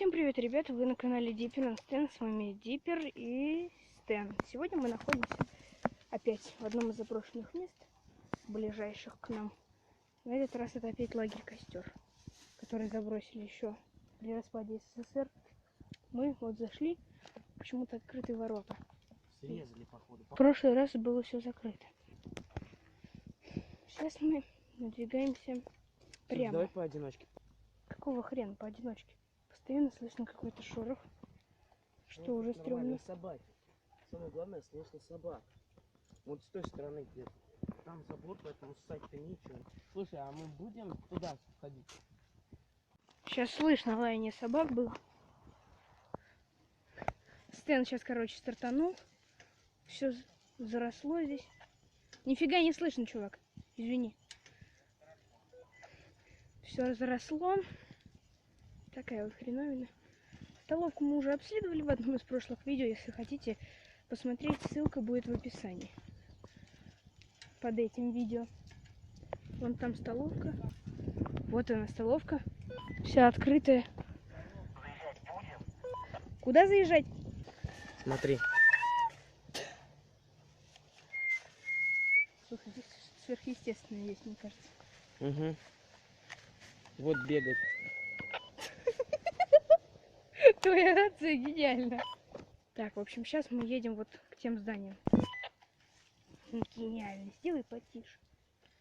Всем привет, ребята! Вы на канале Диппер и Стэн. С вами Диппер и Стэн. Сегодня мы находимся опять в одном из запрошенных мест, ближайших к нам. На этот раз это опять лагерь-костер, который забросили еще при распаде СССР. Мы вот зашли, почему-то открытые ворота. Срезали, походу. В прошлый раз было все закрыто. Сейчас мы надвигаемся прямо. Давай поодиночке. Какого хрена поодиночке? Постоянно слышно какой-то шорох, что уже стрёмно. Собаки. Самое главное, слышно собак. Вот с той стороны где-то. Там забор, поэтому ссать-то нечего. Слушай, а мы будем туда ходить? Сейчас слышно лаяние собак было. Стэн сейчас, короче, стартанул. Все заросло здесь. Нифига не слышно, чувак. Извини. Все заросло. Такая вот хреновина. Столовку мы уже обследовали в одном из прошлых видео. Если хотите посмотреть, ссылка будет в описании под этим видео. Вон там столовка. Вот она, столовка. Вся открытая. Куда заезжать? Смотри. Слушай, здесь сверхъестественное есть, мне кажется. Угу. Вот бегает. Твоя рация гениальна. Так, в общем, сейчас мы едем вот к тем зданиям. Гениально. Сделай потише.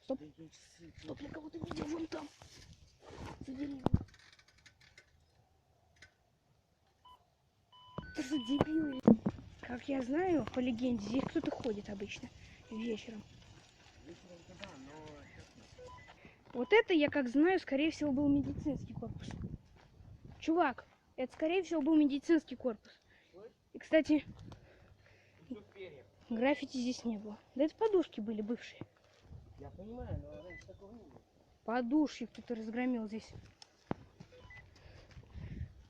Стоп. Стоп, я кого-то видел вон там. За деревьями. Ты что, дебил? Как я знаю, по легенде, здесь кто-то ходит обычно вечером. Вот это, я как знаю, скорее всего, был медицинский корпус. Чувак, это, скорее всего, был медицинский корпус. И, кстати, граффити здесь не было. Да это подушки были бывшие. Я понимаю, но раньше такого не было. Подушки кто-то разгромил здесь.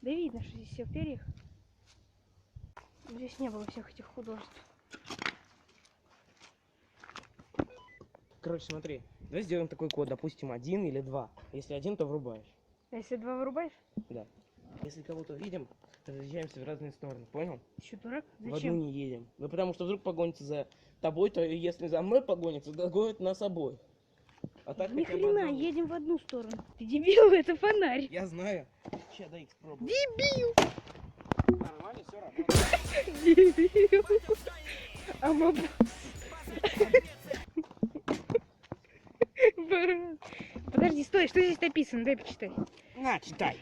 Да видно, что здесь все в перьях. Здесь не было всех этих художеств. Короче, смотри. Давай сделаем такой код, допустим, 1 или 2. Если 1, то врубаешь. А если 2 вырубаешь? Да. Если кого-то видим, разъезжаемся в разные стороны, понял? Ты что, дурак? В Зачем? одну не едем. Ну потому что вдруг погонится за тобой, то если за мной погонится, догонит нас обоих. А так Ни хотя бы хрена, одного. едем в одну сторону. Ты дебил, это фонарь. Я знаю. Сейчас дай их спробую. Дебил! Нормально, все работает. Дебил! Подожди, стой, что здесь написано? Дай почитай. На, читай.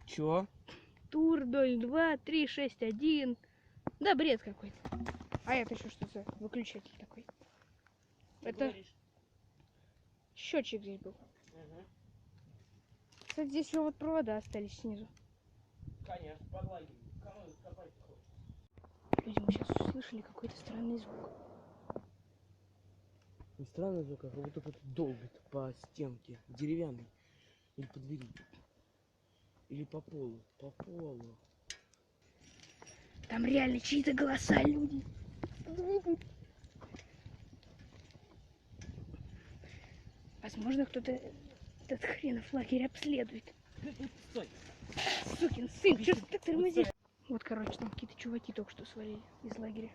Чё? Тур 02-361. Да, бред какой-то. А это еще что за выключатель такой? Это счетчик здесь был. Угу. Кстати, здесь еще вот провода остались снизу. Конечно, под лагерем. Кому копать хочешь? Люди, мы сейчас услышали какой-то странный звук. Не странный звук, а как будто кто-то долбит по стенке. Деревянный. Или по двери. Или по полу. По полу. Там реально чьи-то голоса, люди. Возможно, кто-то этот хренов лагерь обследует. Стой. Сукин сын, что ты так тормозишь? Вот, короче, там какие-то чуваки только что свалили из лагеря.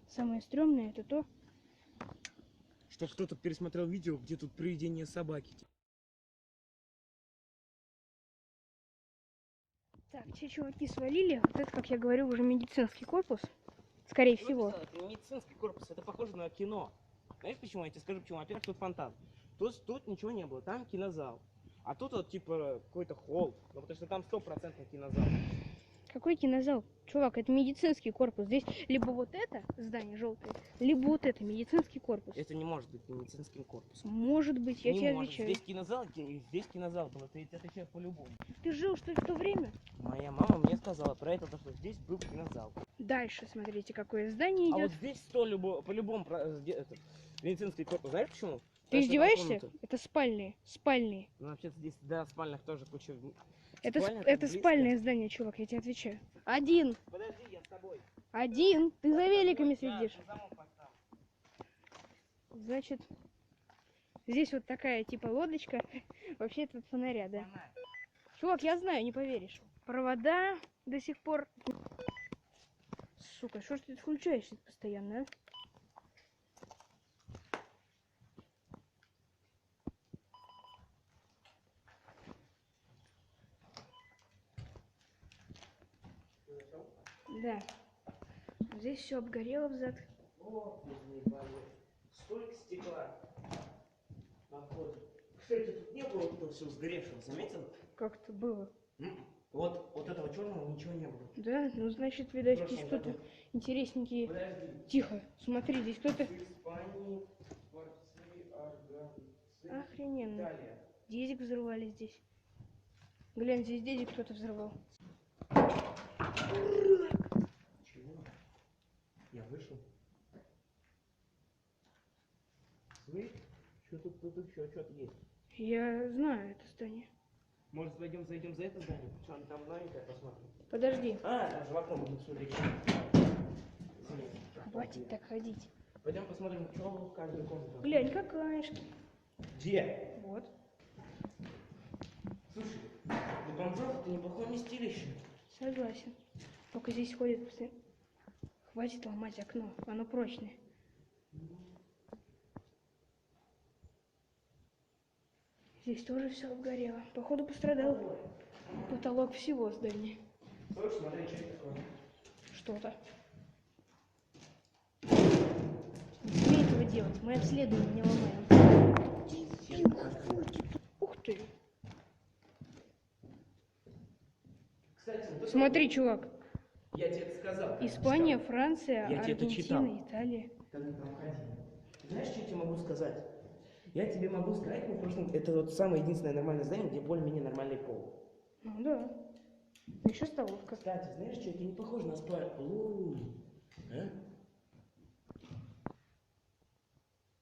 Самое стрёмное это то, Что кто-то пересмотрел видео, где тут привидение собаки. так, те чуваки свалили. Вот это, как я говорю, уже медицинский корпус. Скорее всего. Это медицинский корпус, это похоже на кино. Знаешь почему? Я тебе скажу почему. Во-первых, тут фонтан. Тут ничего не было, там кинозал. А тут вот типа какой-то холл. Ну потому что там 100% кинозал. Какой кинозал? Чувак, это медицинский корпус. Здесь либо вот это здание желтое, либо вот это медицинский корпус. Это не может быть медицинским корпусом. Может быть, я не тебе может. отвечаю. Здесь кинозал был. Ты отвечаешь по-любому. Ты жил, что ли, в то время? Моя мама мне сказала про это, что здесь был кинозал. Дальше смотрите, какое здание А идет. вот здесь по-любому медицинский корпус. Знаешь почему? Ты Потому что там издеваешься? комнаты. Это спальные. Спальные. Ну, вообще-то здесь, да, спальных тоже куча. Это, Спальня это близко. спальное здание, чувак, я тебе отвечаю. Один. Подожди, я с тобой. Один. Ты за великами Да, следишь. ты замок поставил. Значит, здесь вот такая типа лодочка. Вообще это от фонаря, да? Фонарь. Чувак, я знаю, не поверишь. Провода до сих пор... Сука, что ж ты включаешься постоянно, а? Да. Здесь все обгорело взад. О, столько стекла на входе. Кстати, тут не было этого всего сгоревшего, заметил? Как-то было. Вот этого черного ничего не было. Да, ну значит, видать, В здесь прошлом кто-то году. интересненький. Подожди. Тихо, смотри, здесь кто-то... Испания, Франция, Аргентина, Охрененно. Италия. Дезик взрывали здесь. Глянь, здесь дезик кто-то взрывал. Чего? Я вышел. Слышь, что тут еще что-то есть? Я знаю это здание. Может, зайдем за это здание? Что, оно там новенькое, посмотрим. Подожди. Там же в окно можно смотреть. Хватит так ходить. Пойдем посмотрим, что в каждой комнате. Глянь, какашки. Где? Вот. Слушай, для бомжов это неплохое местилище. Согласен. Только здесь ходит постоянно. Хватит ломать окно, оно прочное. Здесь тоже все обгорело. Походу пострадал потолок всего здания. Слушай, смотри, что это такое? Что-то. Не смей этого делать. Мы обследуем, не ломаем. Ух ты. Кстати, вот это Смотри, чувак. я тебе это сказал. как Испания, читал. Франция, Я тебе это читал. Аргентина, Италия. Как мы там ходили. Знаешь, что я тебе могу сказать? Я тебе могу сказать, мы в прошлом... Это вот самое единственное нормальное здание, где более-менее нормальный пол. Ну да. Еще столовка. Кстати, знаешь, что это не похоже на спальню? А?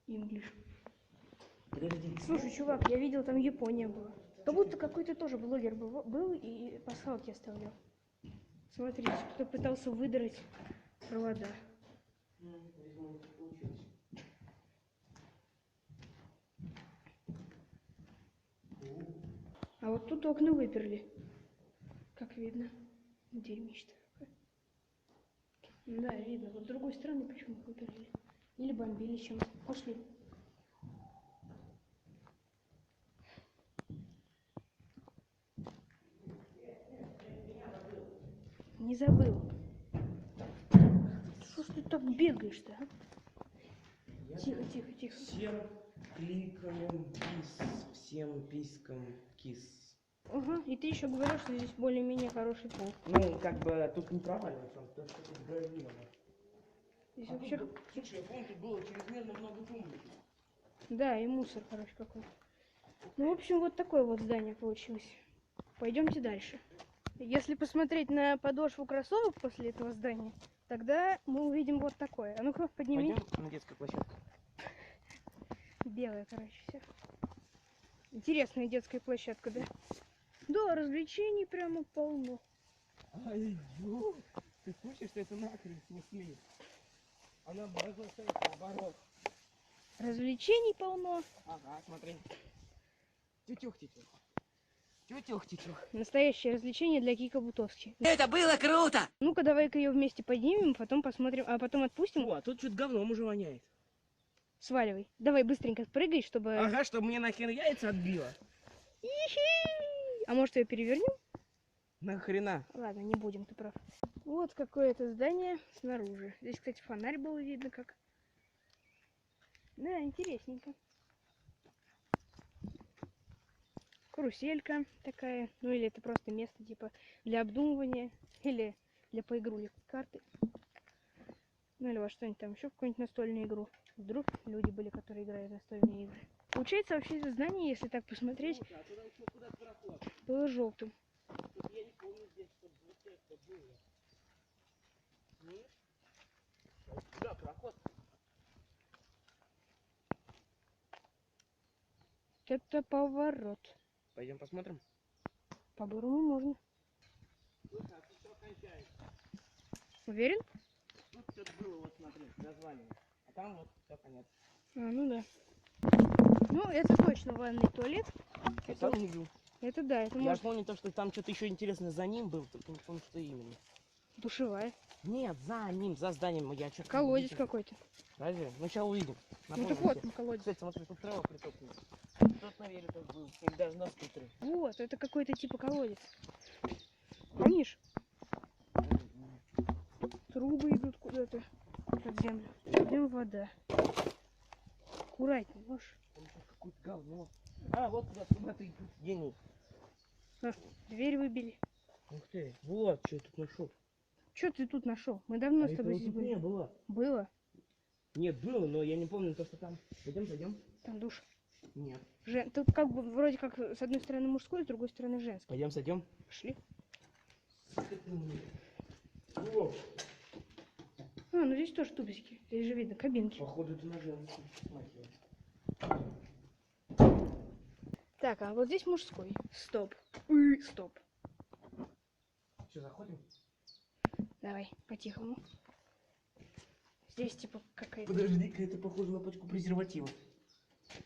Инглиш. Подожди. Слушай, чувак, я видел, там Япония была. Как будто какой-то тоже блогер был и пасхалки оставлял. Смотрите, кто пытался выдрать провода. Видимо, не получилось. А вот тут окна выперли. Как видно. Дерьмище такое. Да, видно. Вот с другой стороны почему выперли. Или бомбили чем-то. Пошли. Не забыл. Что ж ты так бегаешь-то, а? Тихо, тихо, тихо. Всем кликаем кис, всем пискам кис. Ага, и ты еще говоришь, что здесь более-менее хороший пол. Ну, как бы тут не проваливается, потому что тут гравировано. Здесь вообще... Слушай, я помню, тут было чрезмерно много тумбочек. Да, и мусор, короче, какой-то. Ну, в общем, вот такое вот здание получилось. Пойдемте дальше. Если посмотреть на подошву кроссовок после этого здания, тогда мы увидим вот такое. А ну-ка, подними. Пойдем на детскую площадку. Белая, короче, все. Интересная детская площадка, да? Да, развлечений прямо полно. Ай, ты слышишь, что это нахрен снесли? Она стоит наоборот. Развлечений полно. Ага, смотри. Тютюх. Тютюх. Настоящее развлечение для Кика Бутовски. Это было круто! Ну-ка, давай-ка ее вместе поднимем, потом посмотрим, а потом отпустим. О, а тут что-то говном уже воняет. Сваливай. Давай быстренько прыгай, чтобы... Ага, чтобы мне нахер яйца отбило. Ихи! А может ее перевернем? Нахрена? Ладно, не будем, ты прав. Вот какое-то здание снаружи. Здесь, кстати, фонарь был видно как. Да, интересненько. Каруселька такая. Ну или это просто место типа для обдумывания. Или для поигрули карты. Ну или во что-нибудь там еще, в какую-нибудь настольную игру. Вдруг люди были, которые играют в настольные игры. Получается, вообще это здание, если так посмотреть, было желтым. Я не помню здесь, чтобы вот это было. Да, проход. Это поворот. Пойдем посмотрим. По-доброму можно. Слушай, а тут все кончается. Уверен? Тут что-то было, вот смотри, название. А там вот все понятно. А, ну да. Ну, это точно ванный туалет. Я сам не видел. Это да, это Я может помню то, что там что-то еще интересное за ним был, только не помню, что именно. душевая. Нет, за ним, за зданием я что-то... Колодец какой-то. Разве? Ну, сейчас увидим. Ну так вот, он колодец. Кстати, смотри, тут трава притоплена. Тут на великах был. Или даже на скутере. Вот, это какой-то типа колодец. Помнишь? Трубы идут куда-то под землю. Идем вода. Аккуратней, можешь? Там сейчас какое-то говно. А, вот туда ты гений. А, дверь выбили. Ух ты, вот, что я тут нашел. Что ты тут нашел? Мы давно А с тобой этого здесь тут были. не было. Было? Нет, было, но я не помню то, что там. Пойдем. Там душ. Нет. Тут как бы вроде как с одной стороны мужской, с другой стороны женский. Пойдем. Пошли. О, А, ну здесь тоже тубики. Здесь же видно кабинки. походу это на женский. Так, а вот здесь мужской. Стоп. Стоп. Что, заходим? Давай, по-тихому. Здесь типа какая-то... Подожди-ка, это похоже на пачку презервативов.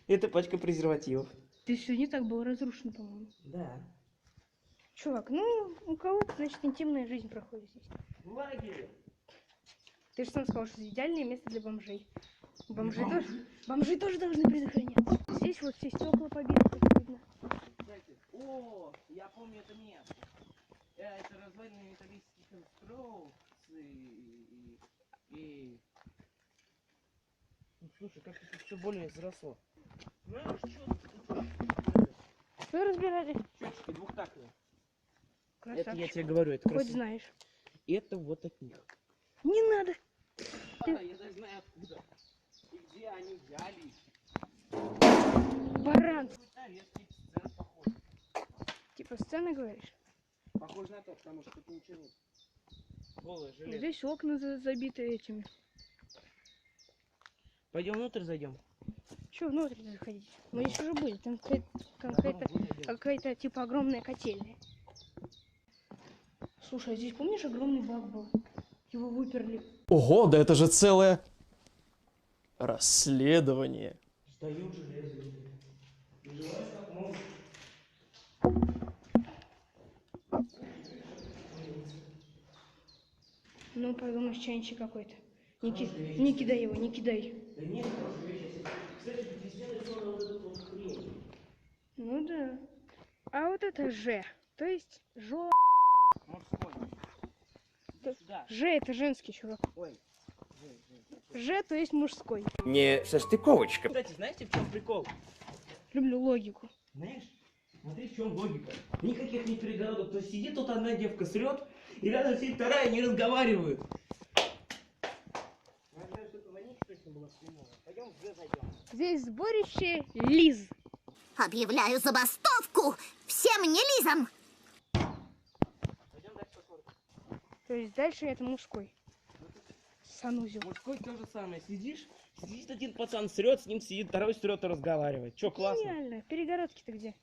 Это пачка презервативов. Здесь все не так было разрушено, по-моему. Да. Чувак, ну, у кого-то, значит, интимная жизнь проходит здесь. В лагере. Ты же сам сказал, что здесь идеальное место для бомжей. Бомжи тоже должны предохраняться. Здесь вот все стекла побиты, как видно. Кстати, о, я помню это место. Это развалины металлических конструкций. И... Ну, слушай, как это все более заросло. Знаешь, что? Вы разбирали? Счетчики двухтактные. Это Красавчик. я тебе говорю, это Хоть красиво. знаешь. Это вот от них. Не надо. Я даже знаю откуда. И где они взяли. Баран. Нарезки сцен похож. Типа сцены говоришь? Похож на то, потому что тут ничего нет. Голое железо. Здесь окна забиты этими. Пойдем внутрь зайдем. Че внутрь заходить? Мы здесь уже были. Там какая-то типа огромная котельная. Слушай, а здесь помнишь огромный баг был? Его выперли. Ого, да это же целое расследование. Сдают железо. Выживаешь как можешь. Ну, подумаешь, чайничек какой-то. Не кидай его, не кидай. Да нет, хорошая вещь. Кстати, тут везде нарисована вот эта вот хрень. Ну да. А вот это Ж. То есть Морской. Да. Сюда. Ж это женский, чувак. Ой. Ж то есть мужской. Не состыковочка. Кстати, знаете, в чем прикол? Люблю логику. Знаешь, смотри, в чем логика. Никаких не перегородок. То есть сидит тут одна девка срет, и рядом сидит вторая, не разговаривают. Пойдем в Г зайдем. Здесь сборище Лиз. Объявляю забастовку всем нелизам! Пойдем дальше посмотрим. То есть дальше это мужской. Санузел. Мужской то же самое. Сидит один пацан срет, с ним сидит, второй срет и разговаривает. Че, классно? Гениально. Перегородки-то где?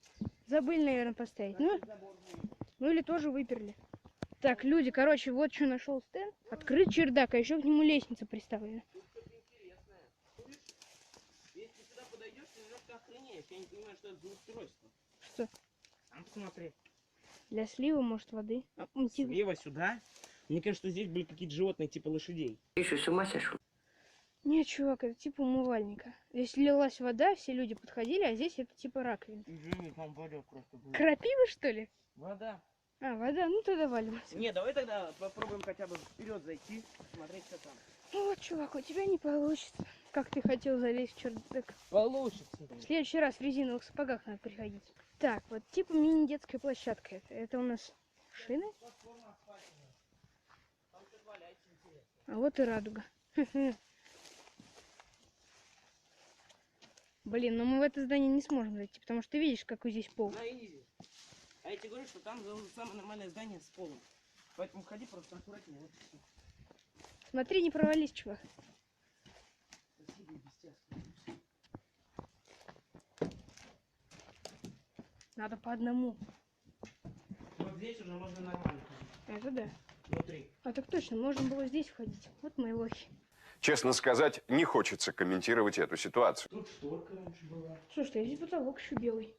Забыли, наверное, поставить. Ну или тоже выперли. Так, люди, короче, вот что нашел Стэн. Открыт чердак, а еще к нему лестница приставлена. Если ты сюда подойдешь, ты немножко охренеешь. Я не понимаю, что это за устройство. Что? Сам посмотри. Для слива, может, воды? Слева сюда. Мне кажется, что здесь были какие-то животные, типа лошадей. Ты что, с ума сошел? Нет, чувак, это типа умывальника. Здесь лилась вода, все люди подходили, а здесь это типа раковина. Извини, там вода просто была. Крапива, что ли? Вода. А, вода, ну тогда валим. Не, давай тогда попробуем хотя бы вперед зайти, посмотреть, что там. Ну вот, чувак, у тебя не получится. Как ты хотел залезть в чердак. Получится. В следующий раз в резиновых сапогах надо приходить. Так, вот типа мини-детская площадка. Это у нас шины. А вот и радуга. Блин, но мы в это здание не сможем зайти, потому что ты видишь, какой здесь пол. На изи. А я тебе говорю, что там самое нормальное здание с полом. Поэтому ходи просто аккуратнее. Вот. Смотри, не провались, чувак. Спасибо, и без тебя. Надо по одному. Вот здесь уже можно нормально ходить. Это да. Внутри. А так точно, можно было здесь входить. Вот мои лохи. Честно сказать, не хочется комментировать эту ситуацию. Тут шторка раньше была. Слушай, а здесь потолок еще белый.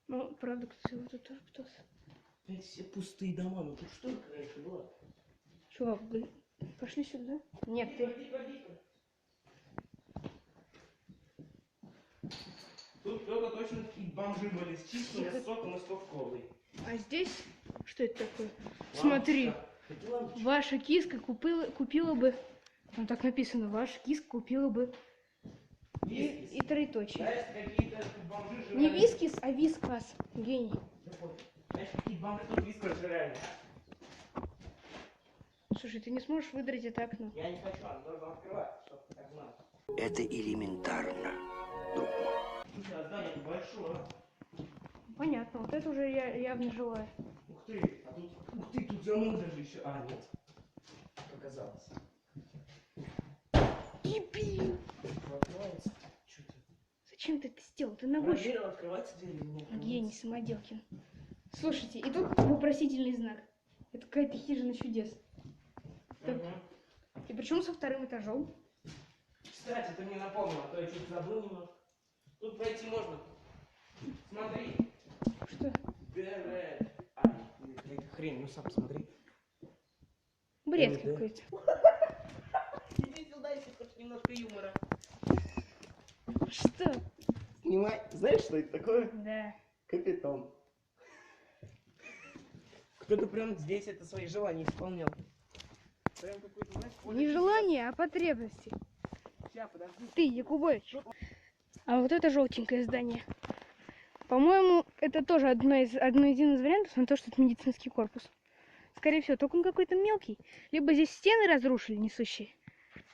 Ну, правда, кстати, вот тут тоже кто-то. Опять все пустые дома, ну тут что раньше было? Чувак, пошли сюда. Нет, ты... Тут кто-то точно такие бомжи были с чистым соком и с кока-колой. А здесь что это такое? Смотри, Это лампочка. ваша киска купила бы... Там так написано, ваша киска купила бы... И троеточие. Знаешь, какие-то бомжи жрали. Не вискис, а вискас. Гений. Знаешь, какие бомжи тут вискас жрали? Слушай, ты не сможешь выдрать это окно. Я не хочу, оно должно открываться, чтобы ты так знал. Это элементарно, друг мой. Слушай, а здание большое. Понятно, вот это уже я явно жилая. Ух ты, а тут, ух ты, тут замок даже еще. А, нет. Показалось. Дебил! Открывается. Что ты? Зачем ты это сделал? Ты ногой еще... Проверил, открывается дверь или не открывается? Гений Самоделкин. Слушайте, и тут вопросительный знак. Это какая-то хижина чудес. Так. И причем со вторым этажом. Кстати, ты мне напомнил, а то я что-то забыл немного. Тут пройти можно. Смотри. Что? ГР. А, какая-то хрень, ну сам посмотри. Бред МД. какой-то. Иди сюда, если хочешь немножко юмора. Что? Снимай. Знаешь, что это такое? Да. Капитон. Кто-то прям здесь это свои желания исполнял. Прям какой-то, знаешь, Не желание, а потребности. Сейчас, подожди. Ты, Якубович. А вот это желтенькое здание. По-моему, это тоже один из вариантов на то, что это медицинский корпус. Скорее всего, только он какой-то мелкий. Либо здесь стены разрушили несущие,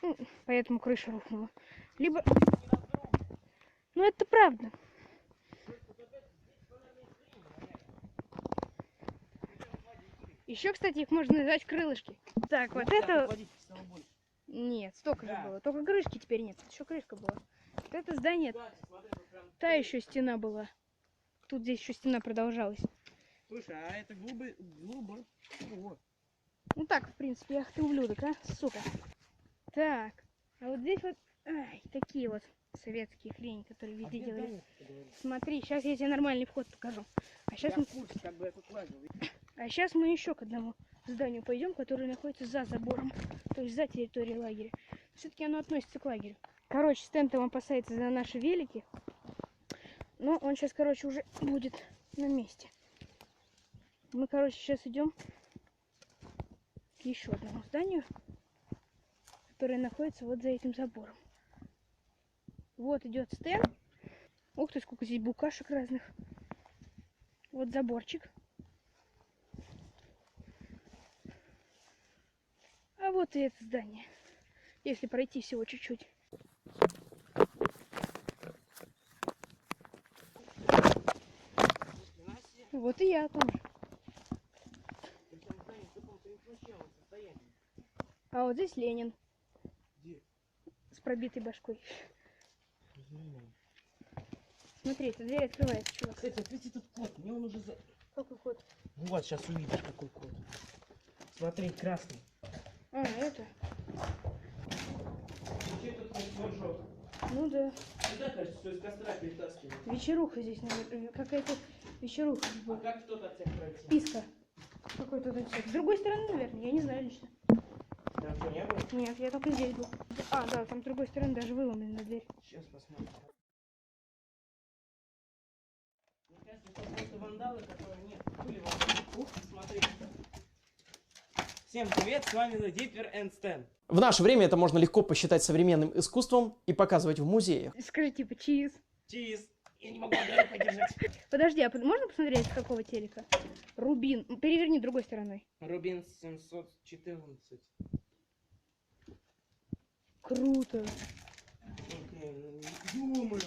ну, поэтому крыша рухнула. Либо... Ну, это правда. Еще, кстати, их можно назвать крылышки. Так, вот это... Водитель стало больше. Нет, столько же Да. было. Только крышки теперь нет. Еще крышка была. Вот это здание, Кстати, смотри, тут прям... та еще стена была. Тут здесь еще стена продолжалась. Слушай, а это глубоко. Вот. Ну так, в принципе, ах ты ублюдок, а, сука. Так, а вот здесь вот, ай, такие вот советские хрени, которые везде делали. Смотри, сейчас я тебе нормальный вход покажу. А сейчас, Я в курсе, как бы я тут лазил. мы еще к одному зданию пойдем, которое находится за забором, то есть за территорией лагеря. Все-таки оно относится к лагерю. Короче, Стэн там опасается за наши велики, но он сейчас, короче, уже будет на месте. Мы, короче, сейчас идем к еще одному зданию, которое находится вот за этим забором. Вот идет Стэн. Ух ты, сколько здесь букашек разных. Вот заборчик. А вот и это здание. Если пройти всего чуть-чуть. Вот и я там же. А вот здесь Ленин. Где? С пробитой башкой. Смотри, эта дверь открывается, чувак. Кстати, ответь этот код, мне он уже за... Какой код? Вот, сейчас увидишь, какой код. Смотри, красный. А, это? Где тут флажок? Ну да. Сюда, кажется, что из костра перетаскивают. Вечеруха здесь, наверное. Какая-то вечеруха А была. как кто-то от всех пройти? Писка. Какой-то отсек. С другой стороны, наверное, я не знаю лично. Там что, не было? Нет, я только здесь был. А, да, там с другой стороны даже выломлена дверь. Сейчас посмотрим. Мне кажется, что просто вандалы, которые нет, были вандалы. Ух, смотри. Всем привет, с вами The Deeper and Stan. В наше время это можно легко посчитать современным искусством и показывать в музеях. Скажи, типа, чиз. Чиз. Я не могу даже подержать. Подожди, а можно посмотреть, с какого телека? Рубин. Переверни другой стороной. Рубин 714. Круто. Думаю.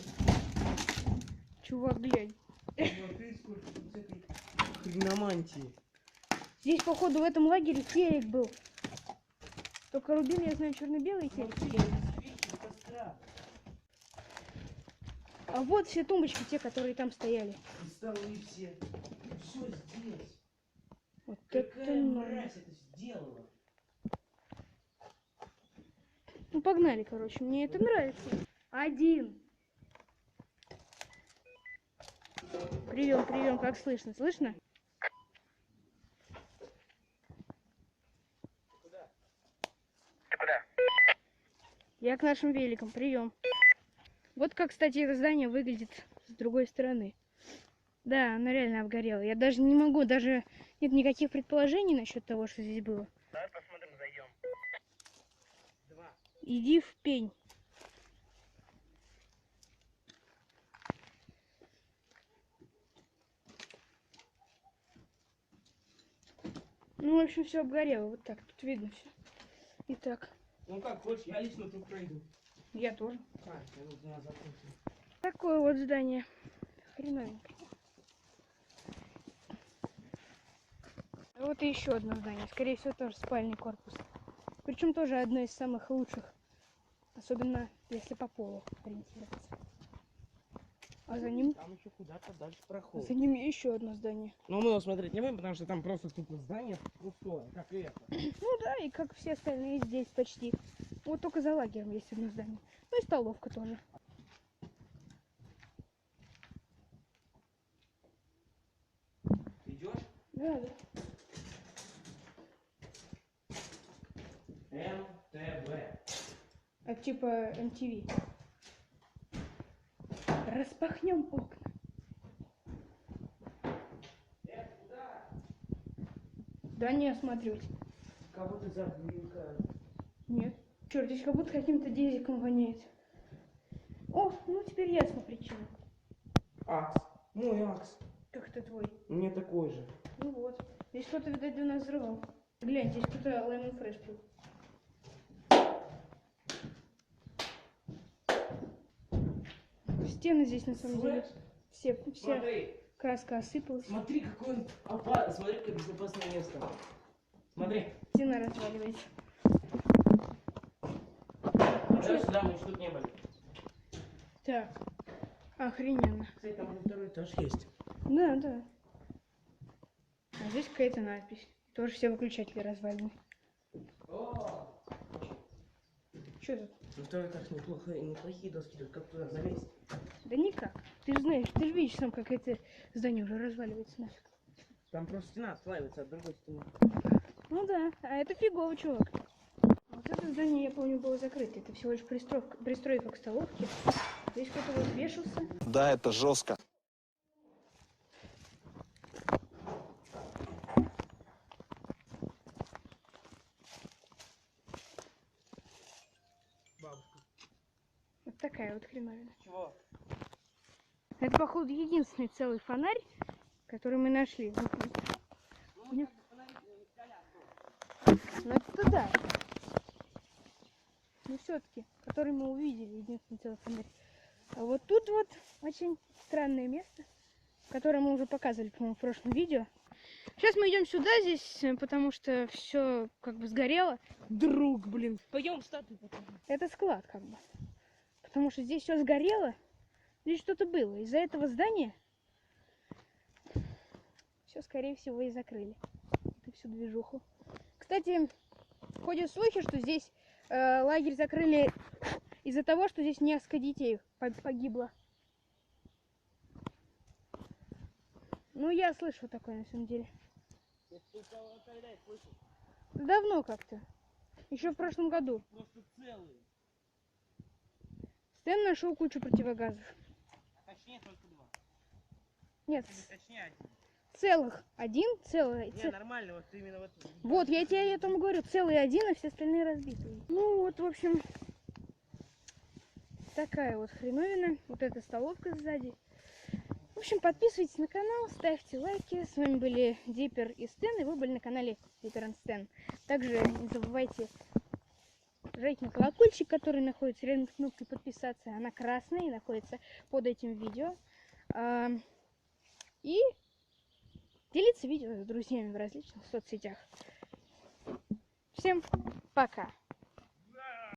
Чувак, глянь. Смотри, сколько тут этой хреномантии. Здесь, походу, в этом лагере телек был. Только Рубин, я знаю, черно-белый телек. Смотри, свечи у костра. А вот все тумбочки, те, которые там стояли. И столы все. Все здесь. Вот это Какая ну. мразь это сделала? Ну, погнали, короче. Мне это нравится. Один. Прием, прием, как слышно? Слышно? Ты куда? Я к нашим великам. Прием. Вот как, кстати, это здание выглядит с другой стороны. Да, оно реально обгорело. Я даже не могу, даже нет никаких предположений насчет того, что здесь было. Давай посмотрим, зайдем. 2. Иди в пень. Ну, в общем, все обгорело. Вот так. Тут видно все. Итак, Ну как хочешь, я лично тут пройду. я тоже. Я вот назад. Такое вот здание. Хреновенькое. А вот и еще одно здание. Скорее всего, тоже спальный корпус. Причем тоже одно из самых лучших. Особенно если по полу ориентироваться. А за ним Там еще куда-то дальше проход. За ним еще одно здание. Но мы его смотреть не будем, потому что там просто тупо здание пустое, как и это. Ну да, и как все остальные здесь почти. Вот только за лагерем есть одно здание. Ну и столовка тоже. Идешь? Да, да. МТВ. А типа MTV. Распахнем окна. Да не осматривать. Кого ты завлекаешь? Нет. Черт, здесь как будто каким-то дизиком воняет. О, ну теперь ясно причину. Акс. Мой Акс. Как это твой? Мне такой же. Ну вот. Здесь кто-то, видать, до нас взрывал. Глянь, здесь кто-то Lemon Fresh пил. Стены здесь на самом деле все Смотри, краска осыпалась. смотри, какой он опасный. Смотри, как безопасное место. Смотри. Стена разваливается. Давай сюда, мы еще тут не были. Так, охрененно. Кстати, там уже второй этаж есть. Да, да. А здесь какая-то надпись. Тоже все выключатели развалены. О! Что тут? Ну второй этаж неплохие доски, только как туда залезть? Да никак. Ты же знаешь, ты же видишь сам, как это здание уже разваливается нафиг. Там просто стена отслаивается от другой стены. Ну да, а это фигово, чувак. Вот это здание, я помню, было закрыто. Это всего лишь пристройка к столовке. Здесь кто-то вот вешался. Да, это жестко. Бабушка. Вот такая вот хреновина. Чего? Это, походу, единственный целый фонарь, который мы нашли. Ну это да. Но все-таки, который мы увидели, единственный целый фонарь. А вот тут вот очень странное место, которое мы уже показывали, по-моему, в прошлом видео. Сейчас мы идем сюда, здесь, потому что все как бы сгорело. Друг, блин. Пойдем статую покажем. Это склад как бы. Потому что здесь все сгорело. Здесь что-то было. Из-за этого здания все, скорее всего, и закрыли. Это всю движуху. Кстати, ходят слухи, что здесь лагерь закрыли из-за того, что здесь несколько детей погибло. Ну, я слышал такое, на самом деле. Давно как-то. Еще в прошлом году. Просто целые. Стэн нашел кучу противогазов. Точнее, только 2. Нет, Точнее, 1. целых. Один целый. Не, нормально, вот именно вот. Вот, я тебе о том говорю, целый один, а все остальные разбитые. Ну вот, в общем, такая вот хреновина. Вот эта столовка сзади. В общем, подписывайтесь на канал, ставьте лайки. С вами были Диппер и Стэн, и вы были на канале Диппер и Стэн. Также не забывайте жать на колокольчик, который находится рядом с кнопкой подписаться. Она красная и находится под этим видео. И делиться видео с друзьями в различных соцсетях. Всем пока!